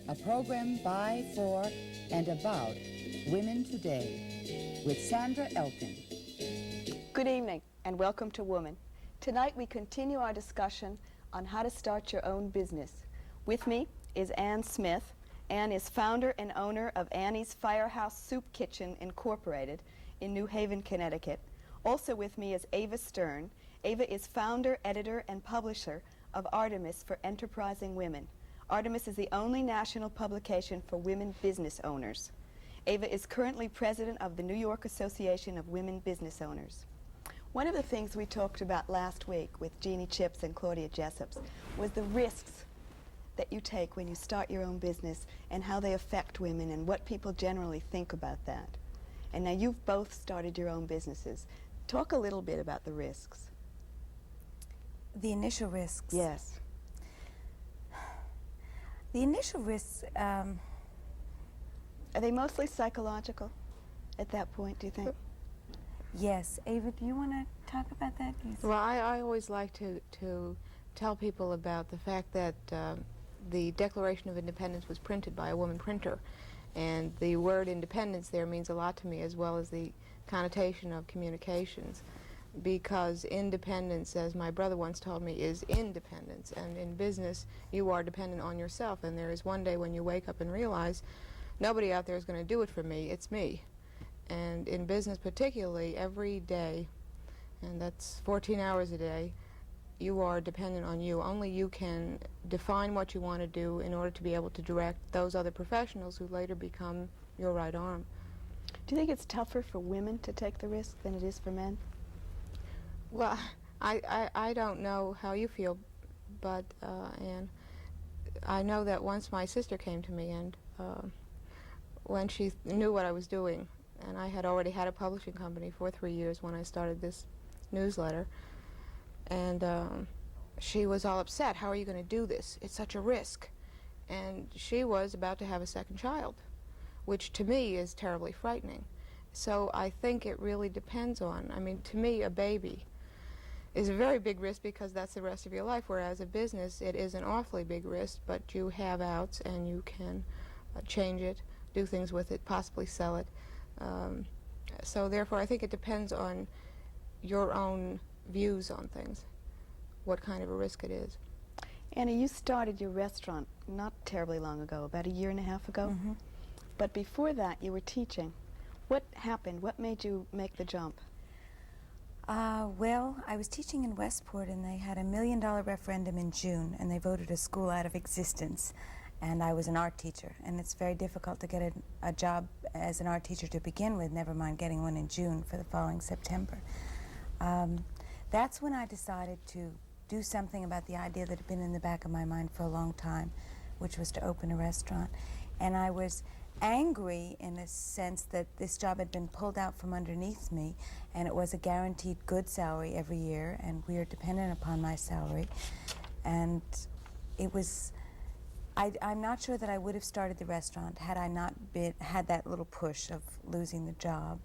a program by, for, and about women today with Sandra Elkin. Good evening and welcome to Woman. Tonight we continue our discussion on how to start your own business. With me is Ann Smith. Ann is founder and owner of Annie's Firehouse Soup Kitchen Incorporated in New Haven, Connecticut. Also with me is Ava Stern. Ava is founder, editor, and publisher of Artemis for Enterprising Women. Artemis is the only national publication for women business owners. Ava is currently president of the New York Association of Women Business Owners. One of the things we talked about last week with Jeannie Chips and Claudia Jessups was the risks that you take when you start your own business and how they affect women and what people generally think about that. And now you've both started your own businesses. Talk a little bit about the risks. The initial risks? Yes. The initial risks... Are they mostly psychological at that point, do you think? Yes. Ava, do you want to talk about that? Yes. Well, I always like to tell people about the fact that the Declaration of Independence was printed by a woman printer, and the word independence there means a lot to me, as well as the connotation of communications, because independence, as my brother once told me, is independence, and in business you are dependent on yourself, and there is one day when you wake up and realize nobody out there is going to do it for me, it's me. And in business particularly, every day, and that's 14 hours a day, you are dependent on you. Only you can define what you want to do in order to be able to direct those other professionals who later become your right arm. Do you think it's tougher for women to take the risk than it is for men? Well, I don't know how you feel, but Anne, I know that once my sister came to me, and when she knew what I was doing, and I had already had a publishing company for 3 years when I started this newsletter, and she was all upset. How are you going to do this? It's such a risk. And she was about to have a second child, which to me is terribly frightening. So I think it really depends on, I mean, to me, a baby is a very big risk because that's the rest of your life, whereas a business, it is an awfully big risk, but you have outs and you can change it, do things with it, possibly sell it. So therefore, I think it depends on your own views on things, what kind of a risk it is. Annie, you started your restaurant not terribly long ago, about 1.5 years ago. Mm-hmm. But before that, you were teaching. What happened? What made you make the jump? Well, I was teaching in Westport, and they had $1 million referendum in June, and they voted a school out of existence. And I was an art teacher, and it's very difficult to get a job as an art teacher to begin with, never mind getting one in June for the following September. That's when I decided to do something about the idea that had been in the back of my mind for a long time, which was to open a restaurant. And I was angry in a sense that this job had been pulled out from underneath me, and it was a guaranteed good salary every year, and we are dependent upon my salary. And it was... I'm not sure that I would have started the restaurant had I not had that little push of losing the job.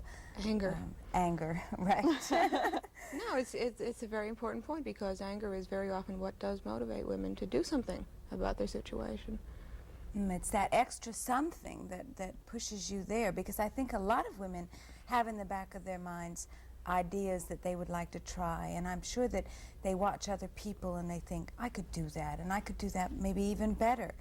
Anger. Anger, right. No, it's a very important point, because anger is very often what does motivate women to do something about their situation. It's that extra something that pushes you there, because I think a lot of women have in the back of their minds ideas that they would like to try, and I'm sure that they watch other people and they think, I could do that, and I could do that maybe even better.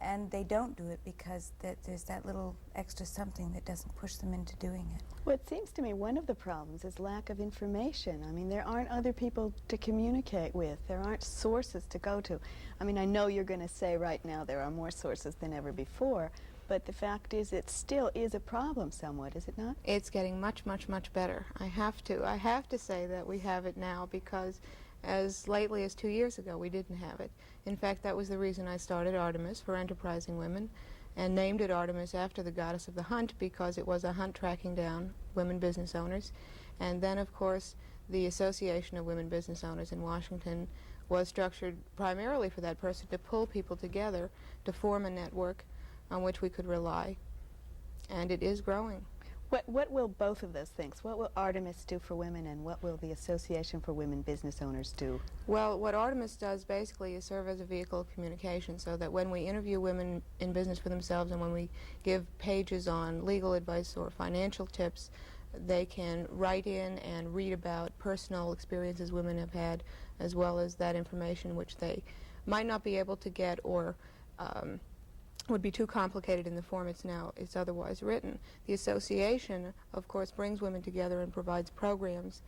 And they don't do it because there's that little extra something that doesn't push them into doing it. Well, it seems to me one of the problems is lack of information. I mean, there aren't other people to communicate with. There aren't sources to go to. I mean, I know you're going to say right now there are more sources than ever before, but the fact is it still is a problem somewhat, is it not? It's getting much, much, much better. I have to say that we have it now, because as lately as 2 years ago we didn't have it. In fact, that was the reason I started Artemis for Enterprising Women, and named it Artemis after the goddess of the hunt, because it was a hunt tracking down women business owners. And then, of course, the Association of Women Business Owners in Washington was structured primarily for that person, to pull people together to form a network on which we could rely. And it is growing. What will both of those things, what will Artemis do for women, and what will the Association for Women Business Owners do? Well, what Artemis does basically is serve as a vehicle of communication, so that when we interview women in business for themselves and when we give pages on legal advice or financial tips, they can write in and read about personal experiences women have had, as well as that information which they might not be able to get or would be too complicated in the form it's otherwise written. The association, of course, brings women together and provides programs,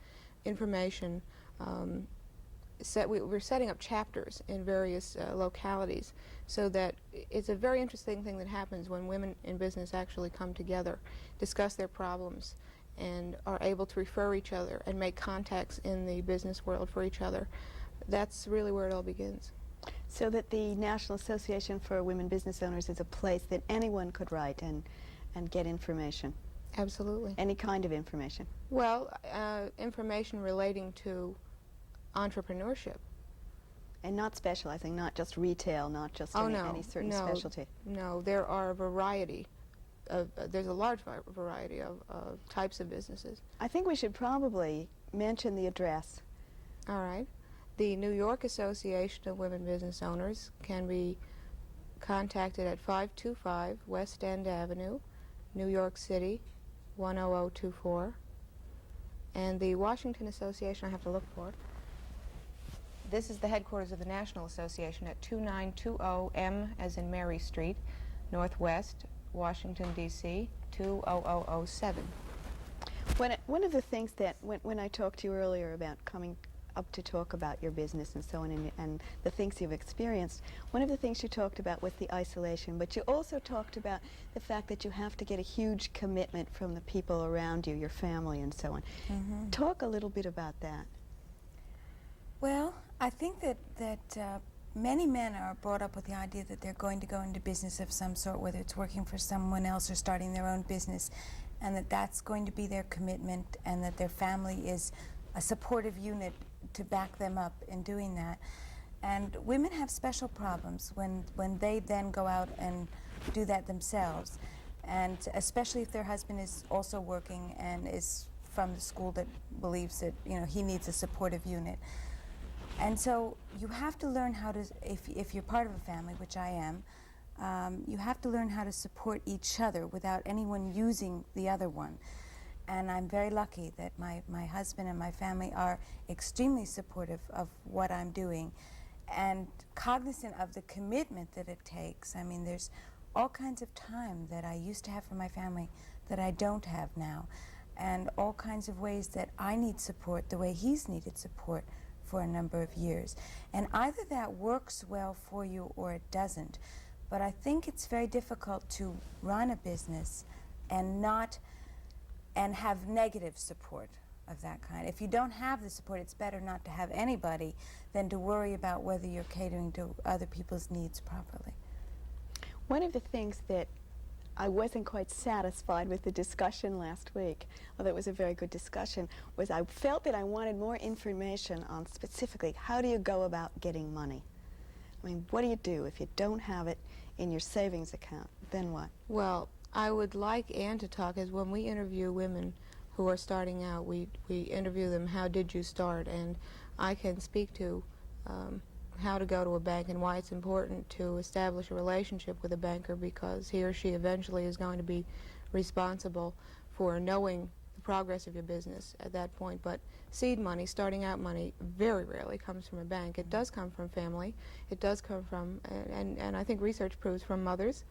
information. We're setting up chapters in various localities, so that it's a very interesting thing that happens when women in business actually come together, discuss their problems, and are able to refer each other and make contacts in the business world for each other. That's really where it all begins. So that the National Association for Women Business Owners is a place that anyone could write and get information. Absolutely. Any kind of information. Well, information relating to entrepreneurship. And not specializing, not just retail, not just any certain specialty. No, there are a variety. There's a large variety of types of businesses. I think we should probably mention the address. All right. The New York Association of Women Business Owners can be contacted at 525 West End Avenue, New York City, 10024. And the Washington Association, I have to look for. This is the headquarters of the National Association at 2920 M as in Mary Street, Northwest, Washington, D.C., 20007. One of the things that, when I talked to you earlier about coming up to talk about your business and so on, and the things you've experienced, one of the things you talked about was the isolation, but you also talked about the fact that you have to get a huge commitment from the people around you, your family and so on. Mm-hmm. Talk a little bit about that. Well, I think that many men are brought up with the idea that they're going to go into business of some sort, whether it's working for someone else or starting their own business, and that that's going to be their commitment, and that their family is a supportive unit to back them up in doing that. And women have special problems when they then go out and do that themselves, and especially if their husband is also working and is from the school that believes that he needs a supportive unit. And so you have to learn how to, if you're part of a family, which I am, you have to learn how to support each other without anyone using the other one. And I'm very lucky that my husband and my family are extremely supportive of what I'm doing and cognizant of the commitment that it takes. I mean, there's all kinds of time that I used to have for my family that I don't have now, and all kinds of ways that I need support the way he's needed support for a number of years. And either that works well for you or it doesn't. But I think it's very difficult to run a business and have negative support of that kind. If you don't have the support, it's better not to have anybody than to worry about whether you're catering to other people's needs properly. One of the things that I wasn't quite satisfied with the discussion last week, although it was a very good discussion, was I felt that I wanted more information on specifically how do you go about getting money? I mean, what do you do if you don't have it in your savings account? Then what? Well, I would like Ann to talk, as when we interview women who are starting out, we interview them, how did you start? And I can speak to how to go to a bank and why it's important to establish a relationship with a banker, because he or she eventually is going to be responsible for knowing the progress of your business at that point. But seed money, starting out money, very rarely comes from a bank. It does come from family. It does come from, and I think research proves, from mothers.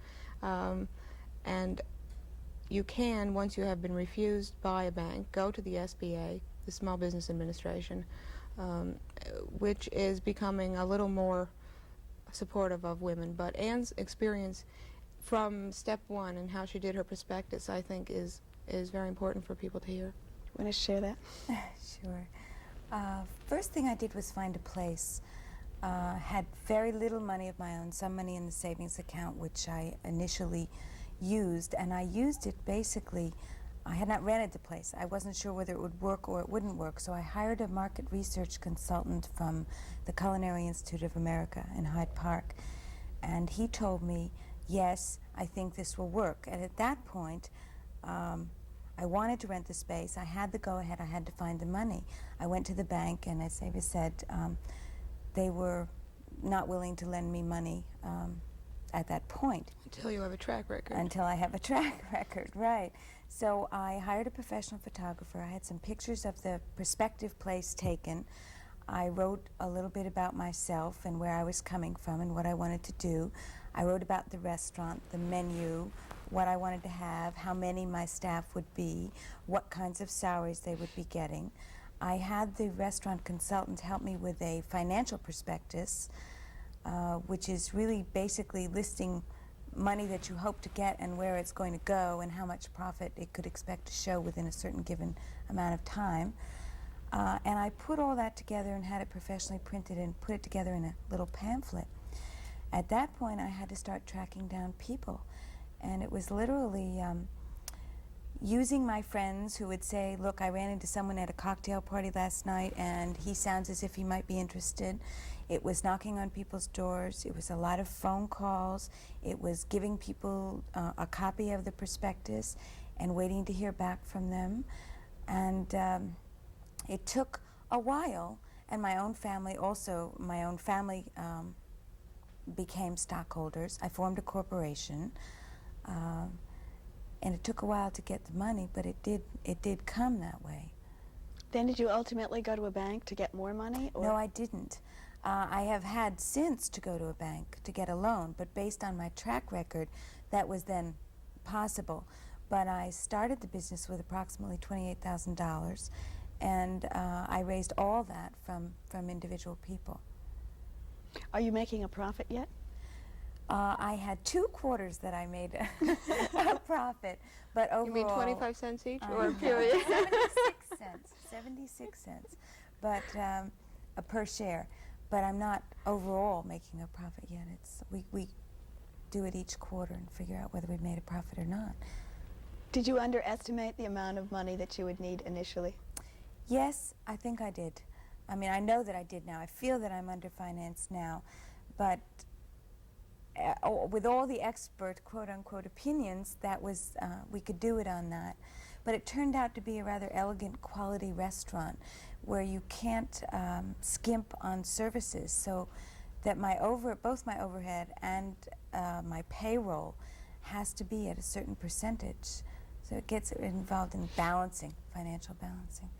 And you can, once you have been refused by a bank, go to the SBA, the Small Business Administration, which is becoming a little more supportive of women. But Ann's experience from step one and how she did her prospectus, I think, is very important for people to hear. Want to share that? Sure. First thing I did was find a place. Had very little money of my own, some money in the savings account, which I initially used, and I used it basically. I had not rented the place. I wasn't sure whether it would work or it wouldn't work, so I hired a market research consultant from the Culinary Institute of America in Hyde Park, and he told me, yes, I think this will work. And at that point, I wanted to rent the space. I had the go-ahead. I had to find the money. I went to the bank, and as Ava said, they were not willing to lend me money at that point. Until you have a track record. Until I have a track record, right. So I hired a professional photographer. I had some pictures of the prospective place taken. I wrote a little bit about myself and where I was coming from and what I wanted to do. I wrote about the restaurant, the menu, what I wanted to have, how many my staff would be, what kinds of salaries they would be getting. I had the restaurant consultant help me with a financial prospectus, which is really basically listing money that you hope to get and where it's going to go and how much profit it could expect to show within a certain given amount of time. And I put all that together and had it professionally printed and put it together in a little pamphlet. At that point, I had to start tracking down people. And it was literally using my friends who would say, look, I ran into someone at a cocktail party last night and he sounds as if he might be interested. It was knocking on people's doors. It was a lot of phone calls. It was giving people a copy of the prospectus and waiting to hear back from them. And it took a while, and my own family became stockholders. I formed a corporation, and it took a while to get the money, but it did come that way. Then did you ultimately go to a bank to get more money? Or? No, I didn't. I have had since to go to a bank to get a loan, but based on my track record, that was then possible. But I started the business with approximately $28,000, and I raised all that from individual people. Are you making a profit yet? I had 2 quarters that I made a profit, but overall... You mean 25 cents each, or period? 76 cents, but per share. But I'm not overall making a profit yet. We do it each quarter and figure out whether we've made a profit or not. Did you underestimate the amount of money that you would need initially? Yes, I think I did. I mean, I know that I did now. I feel that I'm underfinanced now, but with all the expert, quote-unquote, opinions, that was, we could do it on that. But it turned out to be a rather elegant quality restaurant where you can't skimp on services, so that both my overhead and my payroll has to be at a certain percentage. So it gets involved in financial balancing.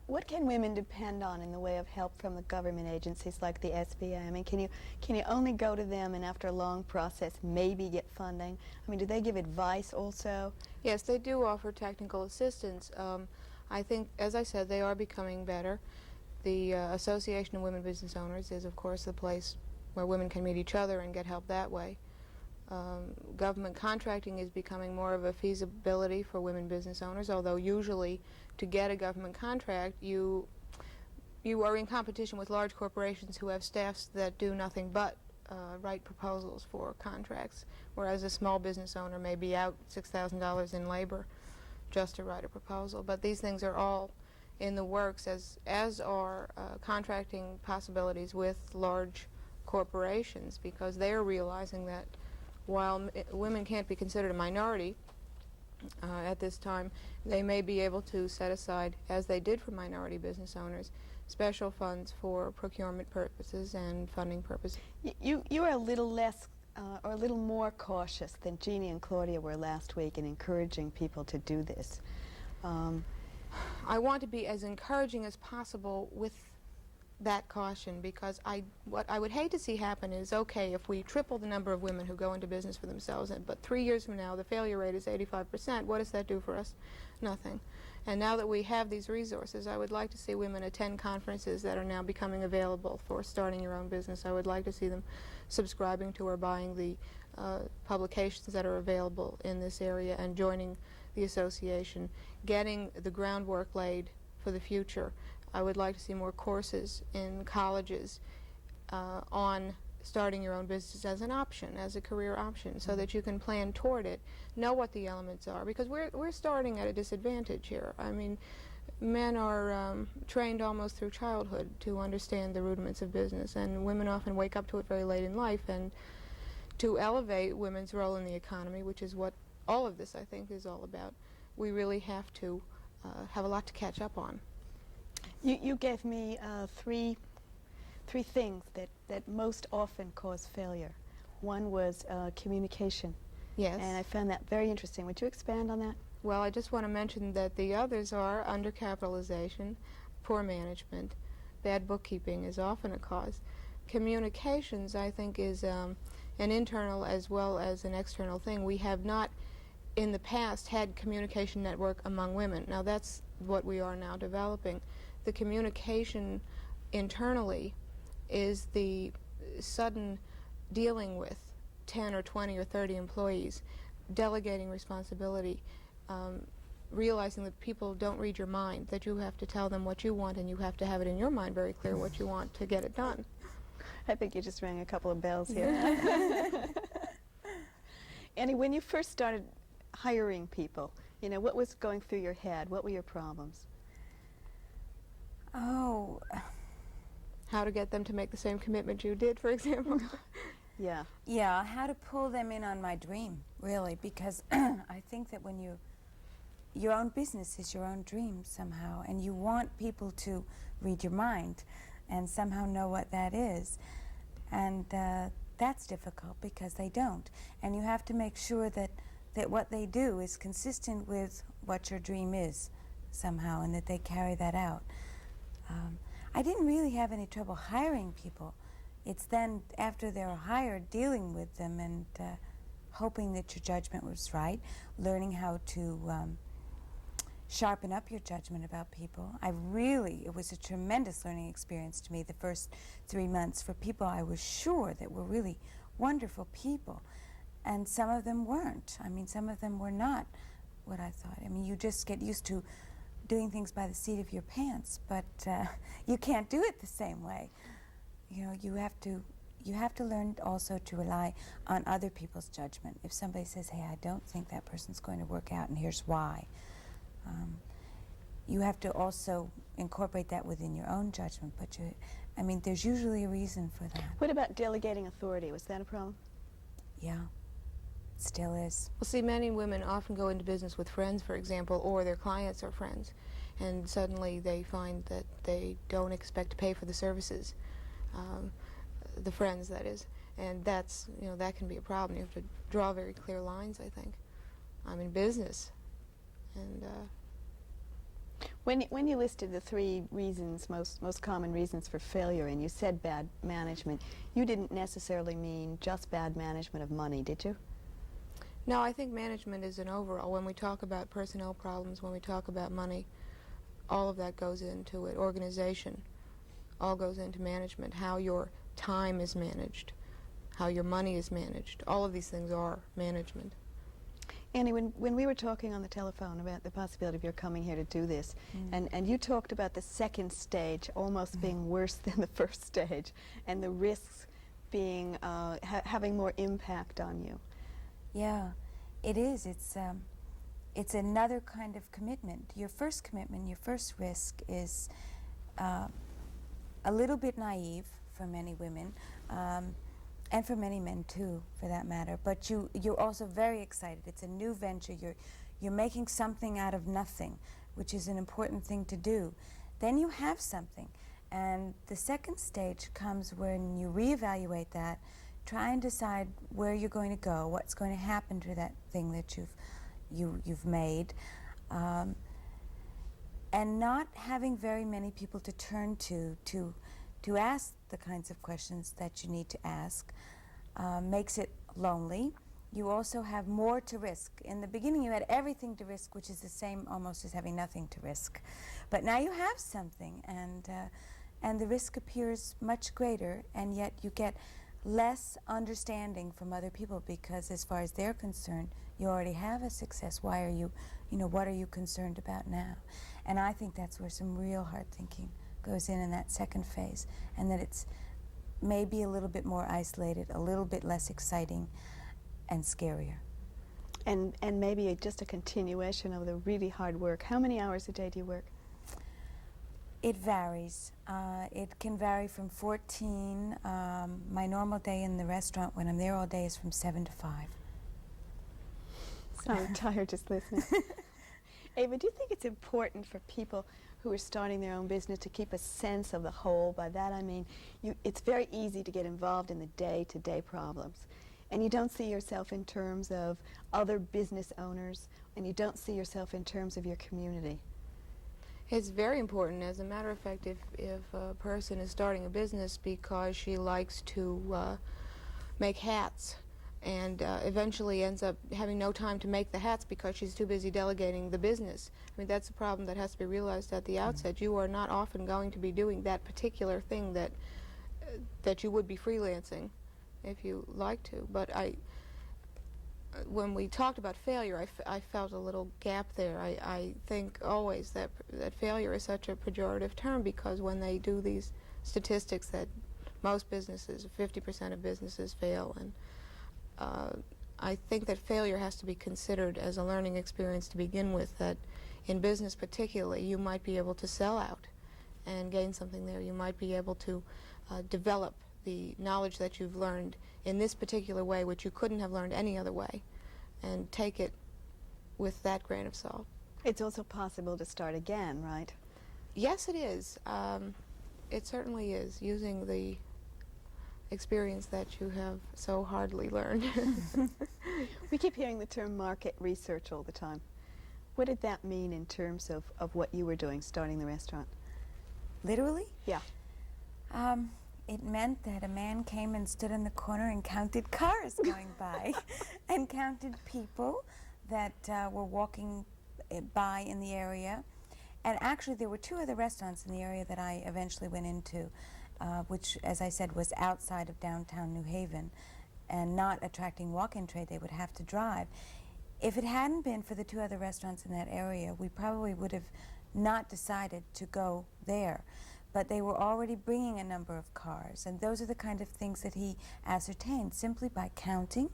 What can women depend on in the way of help from the government agencies like the SBA? I mean, can you only go to them and after a long process maybe get funding? I mean, do they give advice also? Yes, they do offer technical assistance. I think, as I said, they are becoming better. The Association of Women Business Owners is, of course, the place where women can meet each other and get help that way. Government contracting is becoming more of a feasibility for women business owners, although usually to get a government contract you are in competition with large corporations who have staffs that do nothing but write proposals for contracts, whereas a small business owner may be out $6,000 in labor just to write a proposal. But these things are all in the works, as are contracting possibilities with large corporations, because they are realizing that while women can't be considered a minority at this time, they may be able to set aside, as they did for minority business owners, special funds for procurement purposes and funding purposes. You are a little less or a little more cautious than Jeannie and Claudia were last week in encouraging people to do this. I want to be as encouraging as possible with that caution, because what I would hate to see happen is, okay, if we triple the number of women who go into business for themselves, but 3 years from now the failure rate is 85%, what does that do for us? Nothing. And now that we have these resources, I would like to see women attend conferences that are now becoming available for starting your own business. I would like to see them subscribing to or buying the publications that are available in this area and joining the association, getting the groundwork laid for the future. I would like to see more courses in colleges on starting your own business as an option, as a career option, so that you can plan toward it, know what the elements are, because we're starting at a disadvantage here. I mean, men are trained almost through childhood to understand the rudiments of business, and women often wake up to it very late in life. And to elevate women's role in the economy, which is what all of this, I think, is all about, we really have to have a lot to catch up on. You gave me three things that most often cause failure. One was communication. Yes. And I found that very interesting. Would you expand on that? Well, I just want to mention that the others are undercapitalization, poor management, bad bookkeeping is often a cause. Communications, I think, is an internal as well as an external thing. We have not, in the past, had communication network among women. Now, that's what we are now developing. The communication internally is the sudden dealing with 10 or 20 or 30 employees, delegating responsibility, realizing that people don't read your mind, that you have to tell them what you want and you have to have it in your mind very clear what you want to get it done. I think you just rang a couple of bells here. Annie, when you first started hiring people, you know, what was going through your head? What were your problems? Oh, How to get them to make the same commitment you did, for example. Yeah. yeah, how to pull them in on my dream, really, because I think that when your own business is your own dream somehow, and you want people to read your mind and somehow know what that is. And that's difficult because they don't. And you have to make sure that what they do is consistent with what your dream is somehow, and that they carry that out. I didn't really have any trouble hiring people. It's then, after they're hired, dealing with them and hoping that your judgment was right, learning how to sharpen up your judgment about people. It was a tremendous learning experience to me the first 3 months for people I was sure that were really wonderful people. And some of them weren't. I mean, some of them were not what I thought. I mean, you just get used to doing things by the seat of your pants, but you can't do it the same way. You know, you have to learn also to rely on other people's judgment. If somebody says, hey, I don't think that person's going to work out and here's why, you have to also incorporate that within your own judgment. But I mean, there's usually a reason for that. What about delegating authority? Was that a problem? Yeah, it still is. Well, see, many women often go into business with friends, for example, or their clients are friends, and suddenly they find that they don't expect to pay for the services, the friends, that is, and that's, you know, that can be a problem. You have to draw very clear lines, I think. I'm in business, and When you listed the 3 reasons, most common reasons for failure, and you said bad management, you didn't necessarily mean just bad management of money, did you? no, I think management is an overall. When we talk about personnel problems, when we talk about money, all of that goes into it. Organization all goes into management. How your time is managed, how your money is managed. All of these things are management. Annie, when we were talking on the telephone about the possibility of your coming here to do this, and you talked about the second stage almost being worse than the first stage, and the risks being having more impact on you. Yeah, it is. It's another kind of commitment. Your first commitment, your first risk is a little bit naive for many women, and for many men too, for that matter. But you're also very excited. It's a new venture. You're making something out of nothing, which is an important thing to do. Then you have something, and the second stage comes when you reevaluate that, try and decide where you're going to go, what's going to happen to that thing that you've made, and not having very many people to turn to ask the kinds of questions that you need to ask makes it lonely. You also have more to risk. In the beginning you had everything to risk, which is the same almost as having nothing to risk. But now you have something, and the risk appears much greater, and yet you get less understanding from other people, because as far as they're concerned, you already have a success. Why are you what are you concerned about now? And I think that's where some real hard thinking goes in that second phase, and that it's maybe a little bit more isolated, a little bit less exciting and scarier. And maybe just a continuation of the really hard work. How many hours a day do you work? It varies. It can vary from 14. My normal day in the restaurant when I'm there all day is from 7 to 5. So I'm tired just listening. Ava, do you think it's important for people who are starting their own business to keep a sense of the whole? By that I mean, it's very easy to get involved in the day-to-day problems, and you don't see yourself in terms of other business owners, and you don't see yourself in terms of your community. It's very important. As a matter of fact, if a person is starting a business because she likes to make hats and eventually ends up having no time to make the hats because she's too busy delegating the business, I mean, that's a problem that has to be realized at the outset. You are not often going to be doing that particular thing that you would be freelancing if you like to. But when we talked about failure, I felt a little gap there. I think always that failure is such a pejorative term, because when they do these statistics that most businesses, 50% of businesses fail, and I think that failure has to be considered as a learning experience to begin with, that in business particularly you might be able to sell out and gain something there. You might be able to develop the knowledge that you've learned in this particular way, which you couldn't have learned any other way, and take it with that grain of salt. It's also possible to start again, right? Yes, it is. It certainly is, using the experience that you have so hardly learned. We keep hearing the term market research all the time. What did that mean in terms of what you were doing starting the restaurant? Literally? Yeah. It meant that a man came and stood in the corner and counted cars going by and counted people that were walking by in the area. And actually there were 2 other restaurants in the area that I eventually went into, which, as I said, was outside of downtown New Haven and not attracting walk-in trade. They would have to drive. If it hadn't been for the 2 other restaurants in that area, we probably would have not decided to go there. But they were already bringing a number of cars, and those are the kind of things that he ascertained simply by counting.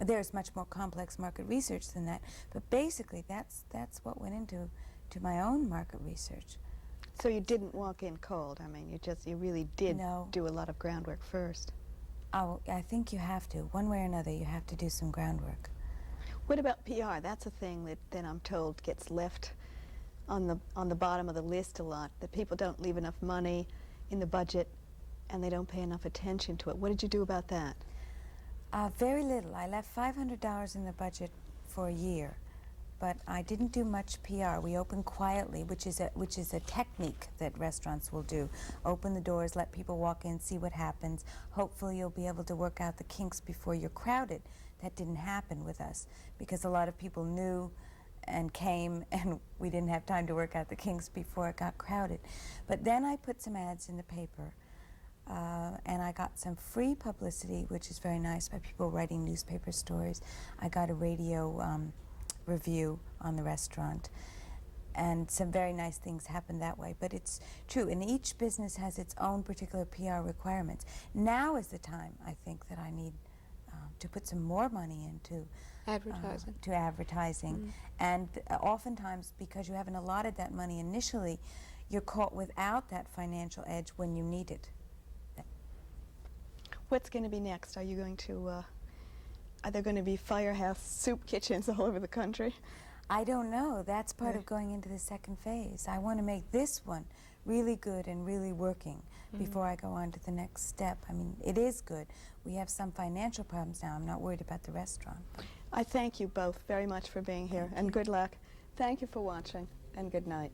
There's much more complex market research than that, but basically that's what went into my own market research. So you didn't walk in cold. I mean, you really did No. do a lot of groundwork first. Oh, I think you have to. One way or another, you have to do some groundwork. What about PR? That's a thing that I'm told gets left on the bottom of the list a lot, that people don't leave enough money in the budget and they don't pay enough attention to it. What did you do about that? Very little. I left $500 in the budget for a year, but I didn't do much PR. We opened quietly, which is a technique that restaurants will do. Open the doors, let people walk in, see what happens. Hopefully you'll be able to work out the kinks before you're crowded. That didn't happen with us because a lot of people knew and came, and we didn't have time to work out the kinks before it got crowded. But then I put some ads in the paper, and I got some free publicity, which is very nice, by people writing newspaper stories. I got a radio review on the restaurant, and some very nice things happened that way. But it's true, and each business has its own particular PR requirements. Now is the time, I think, that I need to put some more money into advertising. And oftentimes, because you haven't allotted that money initially, you're caught without that financial edge when you need it. What's going to be next? Are you going to, are there going to be Firehouse soup kitchens all over the country? I don't know. That's part of going into the second phase. I want to make this one really good and really working before I go on to the next step. I mean, it is good. We have some financial problems now. I'm not worried about the restaurant. I thank you both very much for being here, and good luck. Thank you for watching, and good night.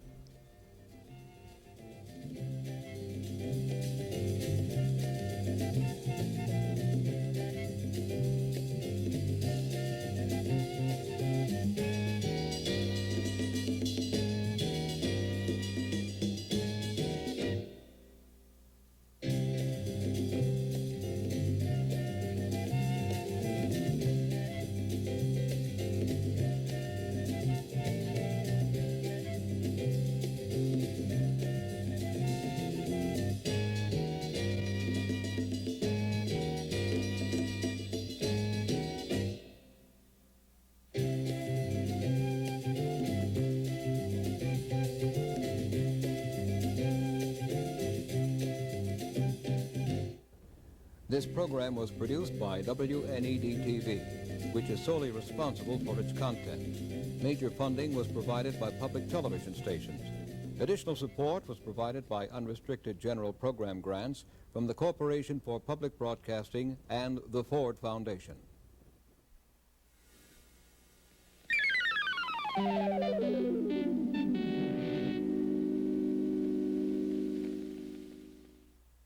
This program was produced by WNED-TV. which is solely responsible for its content. Major funding was provided by public television stations. Additional support was provided by unrestricted general program grants from the Corporation for Public Broadcasting and the Ford Foundation.